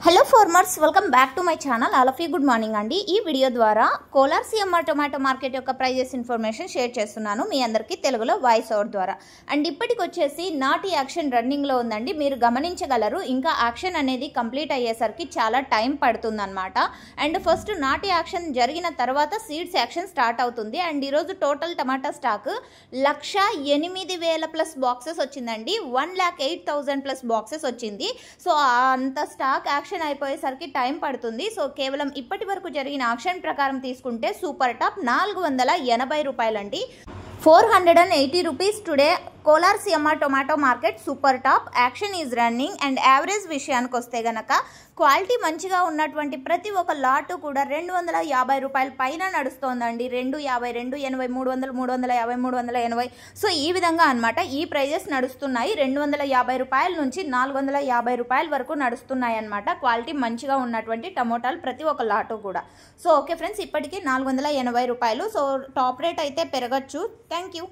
Hello farmers, welcome back to my channel. All of you good morning అండి. ఈ video ద్వారా Kolar CMR tomato market యొక్క prices information share చేస్తున్నాను మీ అందరికీ తెలుగులో వాయిస్ ఓవర్ ద్వారా. అండ్ ఇప్పటికొచ్చేసి నాటి యాక్షన్ రన్నింగ్లో ఉందండి. మీరు గమనించగలరు, ఇంకా యాక్షన్ అనేది కంప్లీట్ అయ్యేసరికి చాలా టైం పడుతుందన్నమాట. అండ్ ఫస్ట్ నాటి యాక్షన్ జరిగిన తర్వాత సీడ్స్ యాక్షన్ స్టార్ట్ అవుతుంది. అండ్ ఈరోజు టోటల్ టమాటా స్టాక్ 1,08,000 ప్లస్ బాక్సెస్ వచ్చిందండి. 1,08,000 ప్లస్ బాక్సెస్ వచ్చింది. సో అంత స్టాక్ యాక్షన్ అయిపోయేసరికి టైం పడుతుంది. సో కేవలం ఇప్పటి వరకు జరిగిన ఆక్షన్ ప్రకారం తీసుకుంటే సూపర్ టాప్ 480 రూపాయలండి. 480 rupees today Kolar CMR tomato market super top. Action is running. And average విషయానికి వస్తే గనక క్వాలిటీ మంచిగా ఉన్నటువంటి ప్రతి ఒక్క లాటు కూడా 250 రూపాయల పైన నడుస్తోందండి. 250, 280, 300, 350, 380. సో ఈ విధంగా అనమాట ఈ ప్రైజెస్ నడుస్తున్నాయి. 250 రూపాయల నుంచి 450 రూపాయల వరకు నడుస్తున్నాయి అనమాట. క్వాలిటీ మంచిగా ఉన్నటువంటి టమోటాలు ప్రతి ఒక్క లాటు కూడా. సో ఓకే ఫ్రెండ్స్, ఇప్పటికీ 480 రూపాయలు. సో టాప్ రేట్ అయితే పెరగచ్చు. Thank you.